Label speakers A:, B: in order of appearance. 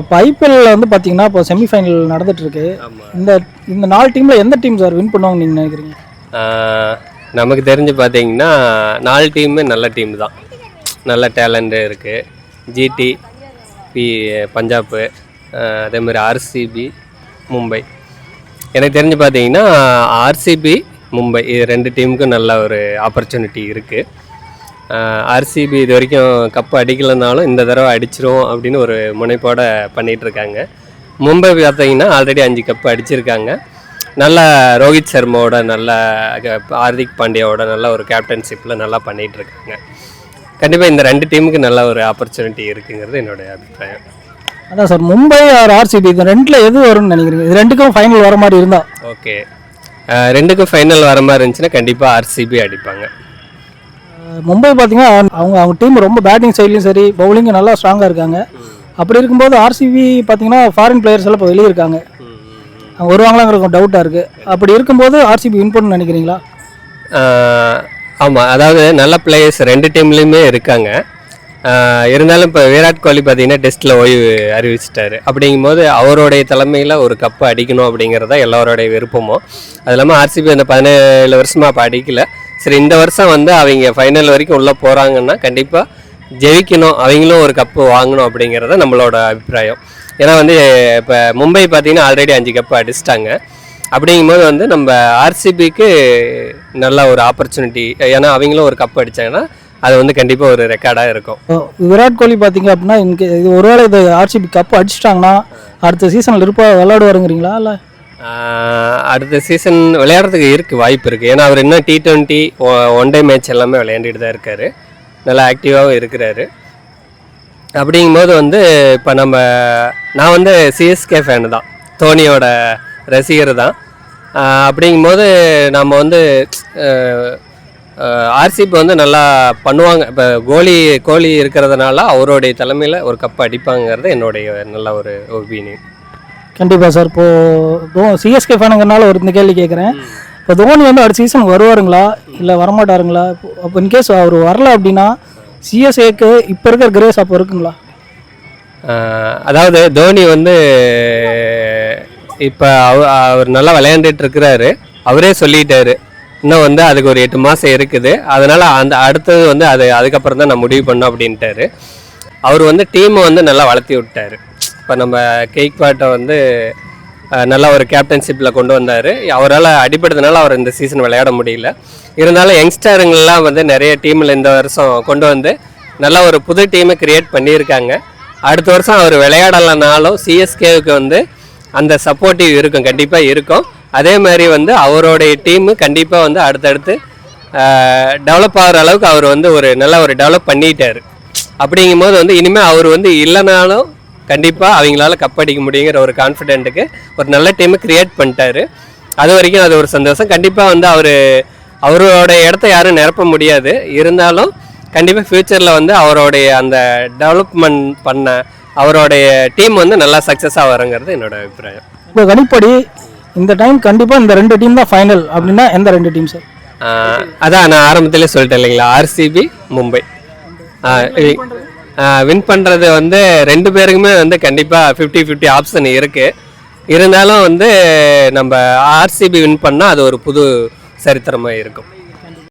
A: இப்போ ஐபிஎல்ல வந்து பார்த்தீங்கன்னா இப்போ செமிஃபைனல் நடந்துட்டு இருக்கு. இந்த இந்த 4 டீம்ல எந்த டீம் சார் வின் பண்ணுவாங்க நீங்கள் நினைக்கிறீங்க?
B: நமக்கு தெரிஞ்சு பார்த்தீங்கன்னா 4 டீமுமே நல்ல டீம் தான். நல்ல டேலண்ட் இருக்குது. ஜிடி, பஞ்சாப்பு, அதேமாதிரி ஆர்சிபி, மும்பை. எனக்கு தெரிஞ்சு பார்த்தீங்கன்னா ஆர்சிபி, மும்பை இது 2 டீமுக்கும் நல்ல ஒரு ஆப்பர்ச்சுனிட்டி இருக்குது. ஆர்சிபி இது வரைக்கும் கப்பு அடிக்கலைனாலும் இந்த தடவை அடிச்சிரும் அப்படின்னு ஒரு முனைப்போடு பண்ணிகிட்ருக்காங்க. மும்பை பார்த்தீங்கன்னா ஆல்ரெடி 5 கப்பு அடிச்சிருக்காங்க. நல்ல ரோஹித் சர்மாவோட நல்ல ஹார்திக் பாண்டியாவோட நல்ல ஒரு கேப்டன்ஷிப்பில் நல்லா பண்ணிகிட்ருக்காங்க. கண்டிப்பாக இந்த 2 டீமுக்கு நல்ல ஒரு ஆப்பர்ச்சுனிட்டி இருக்குங்கிறது என்னுடைய அபிப்பிராயம்.
A: அதான் சார், மும்பை ஆர் ஆர்சிபி இந்த 2ல் எது வரும்னு நினைக்கிறீங்க? இது 2க்கும் ஃபைனல் வர மாதிரி இருந்தால்
B: ஓகே. 2க்கும் ஃபைனல் வர மாதிரி இருந்துச்சுன்னா கண்டிப்பாக ஆர்சிபி அடிப்பாங்க.
A: மும்பை பார்த்தீங்கன்னா அவங்க டீம் ரொம்ப பேட்டிங் சைட்லையும் சரி பவுலிங்கும் நல்லா ஸ்ட்ராங்காக இருக்காங்க. அப்படி இருக்கும்போது ஆர்சிபி பார்த்தீங்கன்னா ஃபாரின் பிளேயர்ஸ் எல்லாம் இப்போ வெளியே இருக்காங்க. அவங்க வருவாங்களாங்கிறது டவுட்டாக இருக்குது. அப்படி இருக்கும்போது ஆர்சிபி வின் பண்ணணும்னு நினைக்கிறீங்களா?
B: ஆமாம், அதாவது நல்ல பிளேயர்ஸ் 2 டீம்லேயுமே இருக்காங்க. இருந்தாலும் இப்போ விராட் கோலி பார்த்தீங்கன்னா டெஸ்ட்டில் ஓய்வு அறிவிச்சிட்டாரு. அப்படிங்கும்போது அவருடைய தலைமையில் ஒரு கப்பு அடிக்கணும் அப்படிங்கிறத எல்லாரோடைய விருப்பமும். அது இல்லாமல் ஆர்சிபி அந்த 17 வருஷமாக அப்போ அடிக்கலை. சரி, இந்த வருஷம் வந்து அவங்க ஃபைனல் வரைக்கும் உள்ளே போகிறாங்கன்னா கண்டிப்பாக ஜெயிக்கணும், அவங்களும் ஒரு கப்பு வாங்கணும் அப்படிங்கிறத நம்மளோட அபிப்பிராயம். ஏன்னா வந்து இப்போ மும்பை பார்த்திங்கன்னா ஆல்ரெடி 5 கப்பு அடிச்சிட்டாங்க. அப்படிங்கும்போது வந்து நம்ம ஆர்சிபிக்கு நல்ல ஒரு ஆப்பர்ச்சுனிட்டி. ஏன்னா அவங்களும் ஒரு கப்பு அடித்தாங்கன்னா அது வந்து கண்டிப்பாக ஒரு ரெக்கார்டாக இருக்கும்.
A: விராட் கோலி பார்த்தீங்க அப்படின்னா இது ஒருவேளை இது ஆர்சிபி கப்பு அடிச்சிட்டாங்கன்னா அடுத்த சீசனில் விளையாடுவாருங்கிறீங்களா? இல்லை
B: அடுத்த சீசன் விளையாடுறதுக்கு இருக்குது, வாய்ப்பு இருக்குது. ஏன்னா அவர் இன்னும் T20 ஒன் டே மேட்ச் எல்லாமே விளையாண்டுட்டு தான் இருக்கார். நல்லா ஆக்டிவாகவும் இருக்கிறாரு. அப்படிங்கும்போது வந்து இப்போ நான் வந்து சிஎஸ்கே ஃபேனு தான், தோனியோட ரசிகர் தான். அப்படிங்கும்போது நம்ம வந்து ஆர்சிபி வந்து நல்லா பண்ணுவாங்க. இப்போ கோலி இருக்கிறதுனால அவருடைய தலைமையில் ஒரு கப்பு அடிப்பாங்கிறது என்னுடைய நல்ல ஒரு ஒப்பீனியன்.
A: கண்டிப்பாக சார். இப்போது சிஎஸ்கே ஃபேனுங்கிறனால இந்த கேள்வி கேட்குறேன். இப்போ தோனி வந்து அடுத்த சீசன் வருவாருங்களா இல்லை வரமாட்டாருங்களா? அப்போ இன்கேஸ் அவர் வரல அப்படின்னா சிஎஸ்கேக்கு இப்போ இருக்கிற கிரேஸ் அப்போ இருக்குங்களா?
B: அதாவது தோனி வந்து இப்போ அவர் நல்லா விளையாண்டுட்டு இருக்கிறாரு. அவரே சொல்லிட்டாரு இன்னும் வந்து அதுக்கு ஒரு 8 மாதம் இருக்குது. அதனால் அடுத்தது வந்து அதுக்கப்புறம் தான் நான் முடிவு பண்ணோம் அப்படின்ட்டாரு. அவர் வந்து டீமை வந்து நல்லா வளர்த்தி விட்டார். இப்போ நம்ம கெய்க்வாட்டை வந்து நல்லா ஒரு கேப்டன்ஷிப்பில் கொண்டு வந்தார். அவரால் அடிபடுறதுனால அவர் இந்த சீசன் விளையாட முடியல. இருந்தாலும் யங்ஸ்டருங்கள்லாம் வந்து நிறைய டீமில் இந்த வருஷம் கொண்டு வந்து நல்ல ஒரு புது டீமை க்ரியேட் பண்ணியிருக்காங்க. அடுத்த வருஷம் அவர் விளையாடலைனாலும் சிஎஸ்கேவுக்கு வந்து அந்த சப்போர்ட்டிவ் இருக்கும், கண்டிப்பாக இருக்கும். அதே மாதிரி வந்து அவருடைய டீமு கண்டிப்பாக வந்து அடுத்தடுத்து டெவலப் ஆகிற அளவுக்கு அவர் வந்து நல்ல ஒரு டெவலப் பண்ணிட்டார். அப்படிங்கும்போது வந்து இனிமேல் அவர் வந்து இல்லைனாலும் கண்டிப்பாக அவங்களால கப்படிக்க முடியுங்கிற ஒரு கான்ஃபிடென்ட்டுக்கு ஒரு நல்ல டீமை க்ரியேட் பண்ணிட்டாரு. அது வரைக்கும் அது ஒரு சந்தோஷம். கண்டிப்பாக வந்து அவரோட இடத்த யாரும் நிரப்ப முடியாது. இருந்தாலும் கண்டிப்பாக ஃப்யூச்சரில் வந்து அவருடைய அந்த டெவலப்மெண்ட் பண்ண அவருடைய டீம் வந்து நல்லா சக்ஸஸாக வருங்கிறது என்னோட அபிப்பிராயம்.
A: இப்போ கணிப்படி இந்த டைம் கண்டிப்பாக இந்த 2 டீம் தான் ஃபைனல் அப்படின்னா எந்த 2 டீம் சார்?
B: அதான் நான் ஆரம்பத்திலே சொல்லிட்டேன் இல்லைங்களா, ஆர்சிபி, மும்பை வின் பண்ணுறது வந்து 2 பேருக்குமே வந்து கண்டிப்பாக 50-50 ஆப்ஷன் இருக்குது. இருந்தாலும் வந்து நம்ம ஆர்சிபி வின் பண்ணால் அது ஒரு புது சரித்திரமாக இருக்கும்.